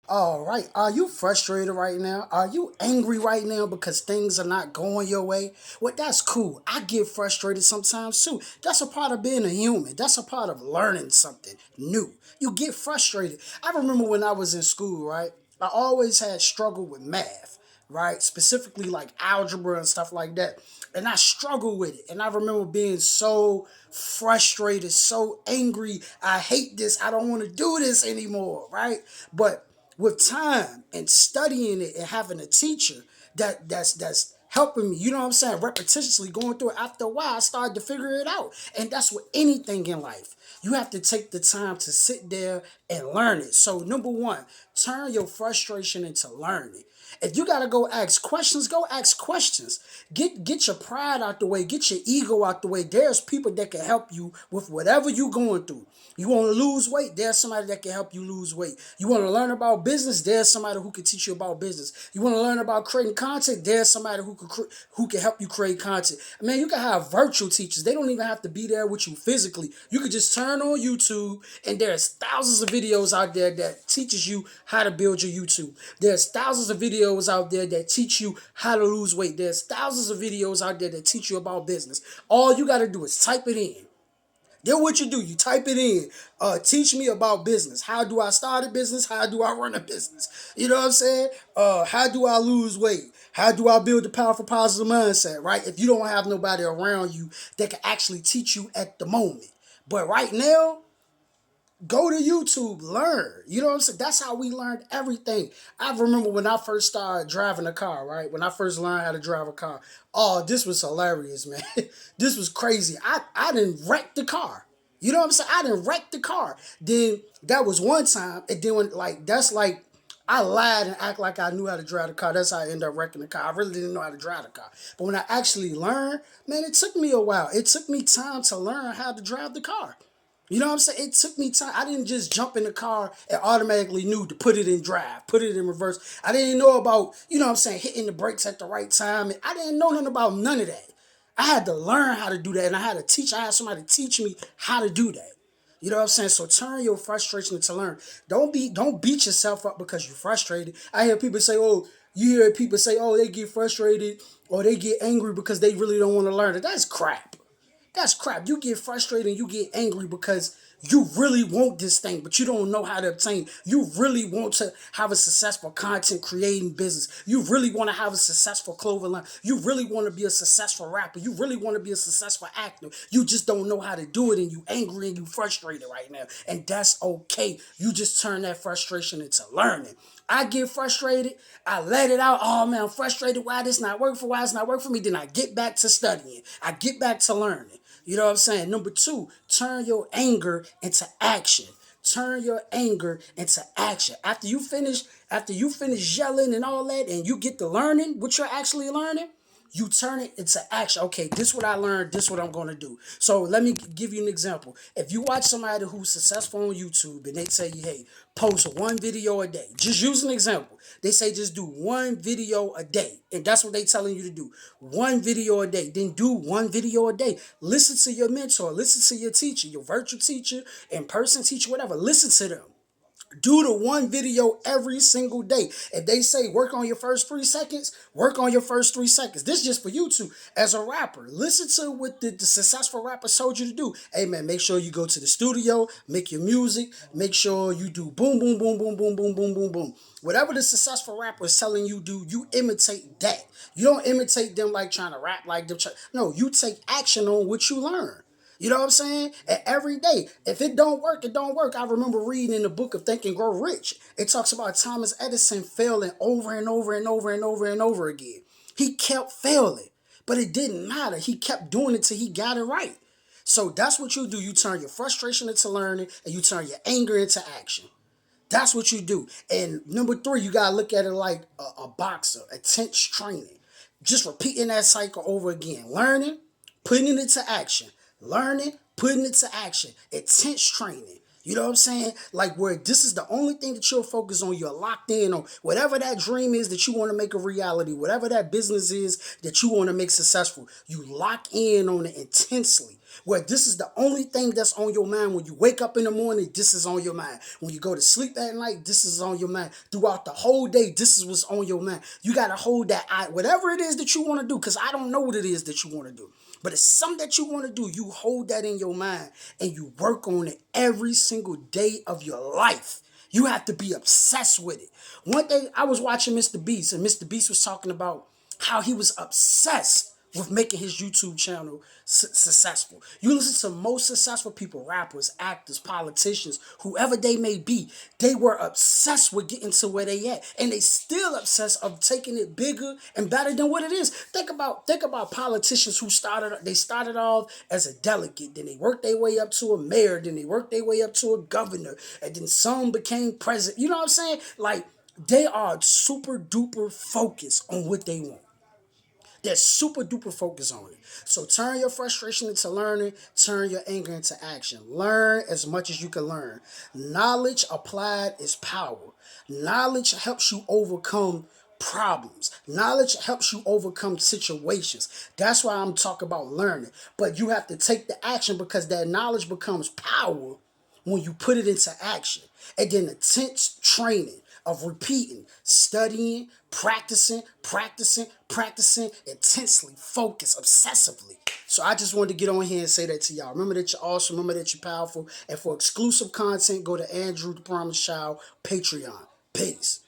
All right. Are you frustrated right now? Are you angry right now because things are not going your way? Well, that's cool. I get frustrated sometimes too. That's a part of being a human. That's a part of learning something new. You get frustrated. I remember when I was in school, right? I always had struggle with math, right? Specifically like algebra and stuff like that. And I struggled with it. And I remember being so frustrated, so angry. I hate this. I don't want to do this anymore, right? But with time and studying it and having a teacher that's helping me, you know what I'm saying, repetitiously going through it, after a while I started to figure it out. And that's with anything in life. You have to take the time to sit there and learn it. So number one, turn your frustration into learning. If you gotta go ask questions, go ask questions. Get your pride out the way, get your ego out the way. There's people that can help you with whatever you're going through. You want to lose weight, there's somebody that can help you lose weight. You want to learn about business, there's somebody who can teach you about business. You want to learn about creating content, there's somebody who can help you create content. I mean, you can have virtual teachers. They don't even have to be there with you physically. You could just turn on YouTube and there's thousands of videos out there that teaches you how to build your YouTube. There's thousands of videos out there that teach you how to lose weight. There's thousands of videos out there that teach you about business. All you got to do is type it in. Then what you do, you type it in. Teach me about business. How do I start a business? How do I run a business? You know what I'm saying? How do I lose weight? How do I build a powerful, positive mindset? Right? If you don't have nobody around you that can actually teach you at the moment, but right now, go to YouTube, learn. You know what I'm saying? That's how we learned everything. I remember when I first started driving a car, right? When I first learned how to drive a car. Oh, this was hilarious, man. This was crazy. I didn't wreck the car. You know what I'm saying? I didn't wreck the car. Then that was one time. And then when like that's like I lied and act like I knew how to drive the car. That's how I ended up wrecking the car. I really didn't know how to drive the car. But when I actually learned, man, it took me a while. It took me time to learn how to drive the car. You know what I'm saying? It took me time. I didn't just jump in the car and automatically knew to put it in drive, put it in reverse. I didn't know about, you know what I'm saying, hitting the brakes at the right time. I didn't know nothing about none of that. I had to learn how to do that and I had to teach. I had somebody teach me how to do that. You know what I'm saying? So turn your frustration into learn. Don't beat yourself up because you're frustrated. I hear people say, oh, you hear people say, oh, they get frustrated or they get angry because they really don't want to learn it. That's crap. That's crap. You get frustrated and you get angry because you really want this thing, but you don't know how to obtain. You really want to have a successful content creating business. You really want to have a successful clothing line. You really want to be a successful rapper. You really want to be a successful actor. You just don't know how to do it and you angry and you frustrated right now. And that's okay. You just turn that frustration into learning. I get frustrated. I let it out. Oh man, I'm frustrated. Why this not work for? Why it's not work for me? Then I get back to studying. I get back to learning. You know what I'm saying? Number two, turn your anger into action. Turn your anger into action. After you finish yelling and all that, and you get to learning what you're actually learning, you turn it into action. Okay, this is what I learned. This is what I'm going to do. So let me give you an example. If you watch somebody who's successful on YouTube and they tell you, hey, post one video a day. Just use an example. They say just do one video a day. And that's what they telling you to do. One video a day. Then do one video a day. Listen to your mentor. Listen to your teacher, your virtual teacher, in-person teacher, whatever. Listen to them. Do the one video every single day. If they say work on your first 3 seconds, work on your first 3 seconds. This is just for you to, as a rapper, listen to what the successful rapper told you to do. Hey man, make sure you go to the studio, make your music, make sure you do boom, boom, boom, boom, boom, boom, boom, boom, boom. Whatever the successful rapper is telling you do, you imitate that. You don't imitate them like trying to rap like them. No, you take action on what you learn. You know what I'm saying? And every day, if it don't work, it don't work. I remember reading in the book of Think and Grow Rich. It talks about Thomas Edison failing over and over and over and over and over again. He kept failing, but it didn't matter. He kept doing it till he got it right. So that's what you do. You turn your frustration into learning and you turn your anger into action. That's what you do. And number three, you gotta look at it like a boxer, intense training. Just repeating that cycle over again. Learning, putting it into action. Learning, putting it to action. Intense training. You know what I'm saying? Like where this is the only thing that you'll focus on. You're locked in on whatever that dream is that you want to make a reality, whatever that business is that you want to make successful. You lock in on it intensely. where this is the only thing that's on your mind. When you wake up in the morning, this is on your mind. When you go to sleep at night, this is on your mind. Throughout the whole day, this is what's on your mind. You got to hold that whatever it is that you want to do, because I don't know what it is that you want to do. But it's something that you want to do. You hold that in your mind and you work on it every single day of your life. You have to be obsessed with it. One day I was watching Mr. Beast, and Mr. Beast was talking about how he was obsessed with making his YouTube channel successful. You listen to most successful people, rappers, actors, politicians, whoever they may be, they were obsessed with getting to where they at. And they still obsessed of taking it bigger and better than what it is. Think about politicians who started off as a delegate, then they worked their way up to a mayor, then they worked their way up to a governor, and then some became president. You know what I'm saying? Like, they are super duper focused on what they want. They're super duper focused on it. So turn your frustration into learning, turn your anger into action. Learn as much as you can learn. Knowledge applied is power. Knowledge helps you overcome problems. Knowledge helps you overcome situations. That's why I'm talking about learning. But you have to take the action, because that knowledge becomes power when you put it into action. And then intense training of repeating, studying, practicing intensely, focused, obsessively. So I just wanted to get on here and say that to y'all. Remember that you're awesome. Remember that you're powerful. And for exclusive content, go to Andrew the Promise Child Patreon. Peace.